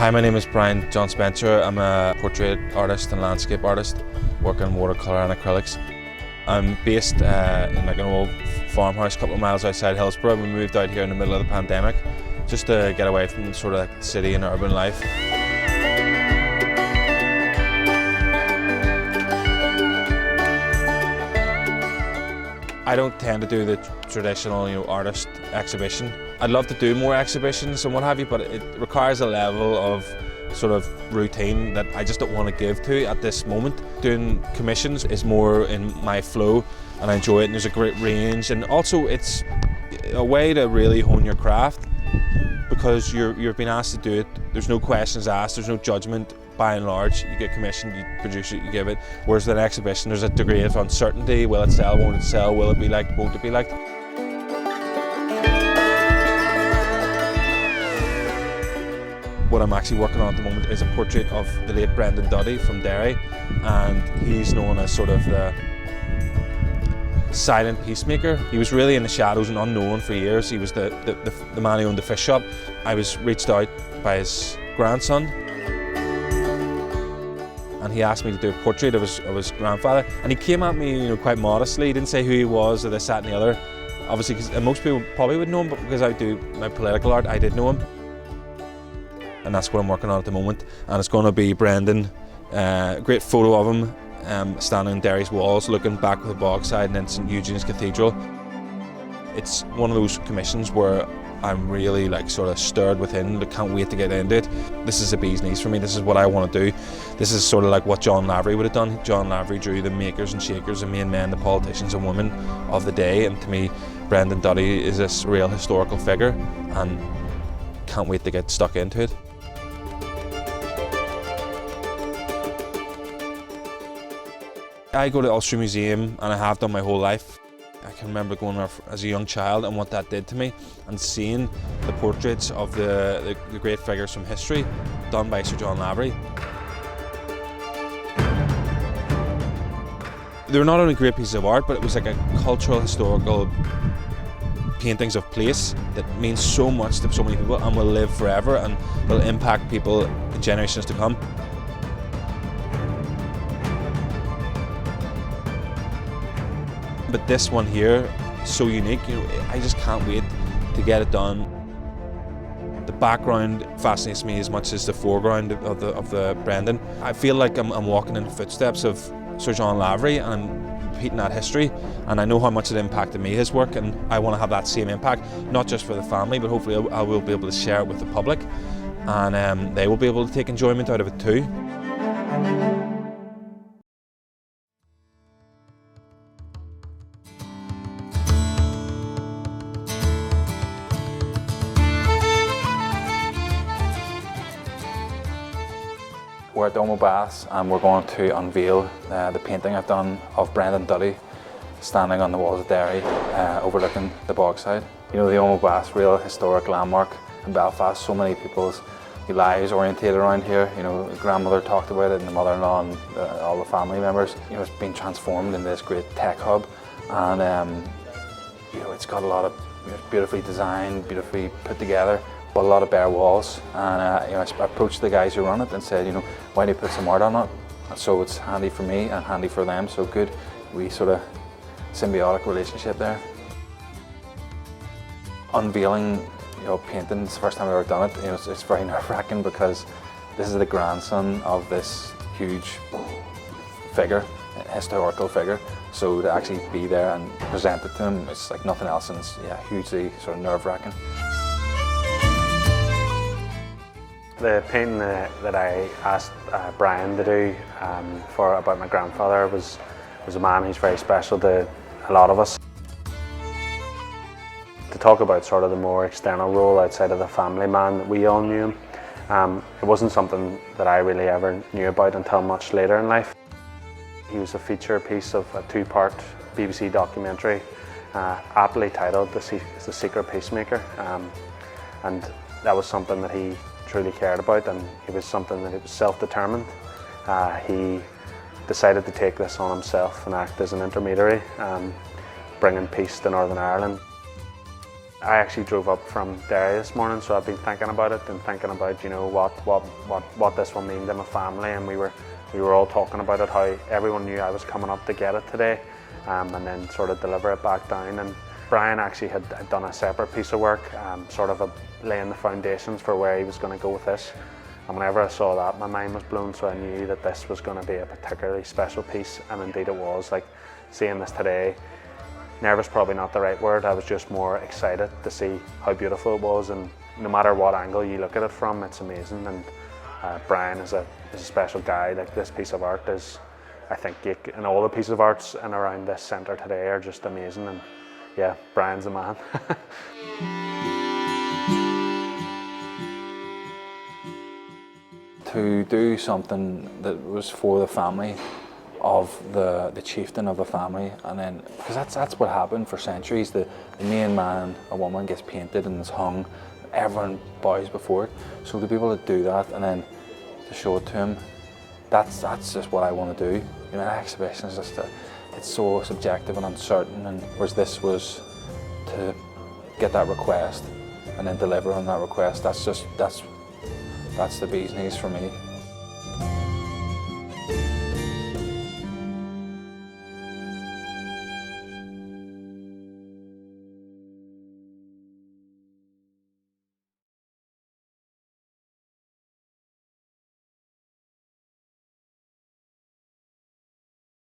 Hi, my name is Brian John Spencer. I'm a portrait artist and landscape artist working in watercolour and acrylics. I'm based in like an old farmhouse a couple of miles outside Hillsborough. We moved out here in the middle of the pandemic just to get away from sort of like city and urban life. I don't tend to do the traditional, artist exhibition. I'd love to do more exhibitions and what have you, but it requires a level of sort of routine that I just don't want to give to at this moment. Doing commissions is more in my flow and I enjoy it, and there's a great range, and also it's a way to really hone your craft because you're being asked to do it. There's no questions asked, there's no judgment. By and large, you get commissioned, you produce it, you give it. Whereas with an exhibition, there's a degree of uncertainty. Will it sell, won't it sell, will it be liked, won't it be liked? What I'm actually working on at the moment is a portrait of the late Brendan Duddy from Derry, and he's known as sort of the silent peacemaker. He was really in the shadows and unknown for years. He was the man who owned the fish shop. I was reached out by his grandson, and he asked me to do a portrait of his grandfather, and he came at me quite modestly. He didn't say who he was or this, that and the other, obviously, because most people probably would know him, but because I do my political art, I did know him. And that's what I'm working on at the moment, and it's going to be Brendan, a great photo of him standing on Derry's walls looking back with the Bogside and then St Eugene's Cathedral. It's one of those commissions where I'm really sort of stirred within. I can't wait to get into it. This is a bee's knees for me. This is what I want to do. This is sort of like what John Lavery would have done. John Lavery drew the makers and shakers, the main men, the politicians and women of the day, and to me Brendan Duddy is this real historical figure, and can't wait to get stuck into it. I go to the Ulster Museum, and I have done my whole life. I can remember going there as a young child and what that did to me, and seeing the portraits of the great figures from history done by Sir John Lavery. They were not only great pieces of art, but it was like a cultural, historical paintings of place that means so much to so many people and will live forever and will impact people in generations to come. But this one here is so unique, I just can't wait to get it done. The background fascinates me as much as the foreground of the Brendan. I feel like I'm walking in the footsteps of Sir John Lavery, and I'm repeating that history, and I know how much it impacted me, his work, and I want to have that same impact, not just for the family, but hopefully I will be able to share it with the public, and they will be able to take enjoyment out of it too. We're at the Omo Baths, and we're going to unveil the painting I've done of Brendan Duddy standing on the walls of Derry, overlooking the Bogside. The Omo Baths, real historic landmark in Belfast. So many people's lives orientated around here. The grandmother talked about it, and the mother-in-law, and all the family members. It's been transformed into this great tech hub, and it's got a lot of beautifully designed, beautifully put together, but a lot of bare walls. And I approached the guys who run it and said, why do you put some art on it? And so it's handy for me and handy for them. So good, we sort of symbiotic relationship there. Unveiling, painting, it's the first time I've ever done it. It's very nerve-wracking because this is the grandson of this huge figure, historical figure. So to actually be there and present it to him, it's like nothing else, and it's hugely sort of nerve-wracking. The painting that I asked Brian to do about my grandfather was a man who's very special to a lot of us. To talk about sort of the more external role outside of the family man that we all knew him, it wasn't something that I really ever knew about until much later in life. He was a feature piece of a two-part BBC documentary aptly titled The Secret Peacemaker, and that was something that he truly cared about, and it was something that he was self-determined. He decided to take this on himself and act as an intermediary, bringing peace to Northern Ireland. I actually drove up from Derry this morning, so I've been thinking about it and thinking about, you know, what this will mean to my family, and we were all talking about it, how everyone knew I was coming up to get it today, and then sort of deliver it back down. And Brian actually had done a separate piece of work, sort of laying the foundations for where he was going to go with this. And whenever I saw that, my mind was blown, so I knew that this was going to be a particularly special piece, and indeed it was. Like, seeing this today, nervous probably not the right word, I was just more excited to see how beautiful it was, and no matter what angle you look at it from, it's amazing. And Brian is a special guy. Like, this piece of art is, I think, and all the pieces of arts in around this centre today are just amazing, and yeah, Brian's the man. To do something that was for the family of the chieftain of the family, and then, because that's what happened for centuries, the main man, a woman, gets painted and is hung, everyone bows before it. So to be able to do that and then to show it to him, that's just what I want to do. You know, an exhibition is just it's so subjective and uncertain, and whereas this was to get that request and then deliver on that request, that's the bee's knees for me.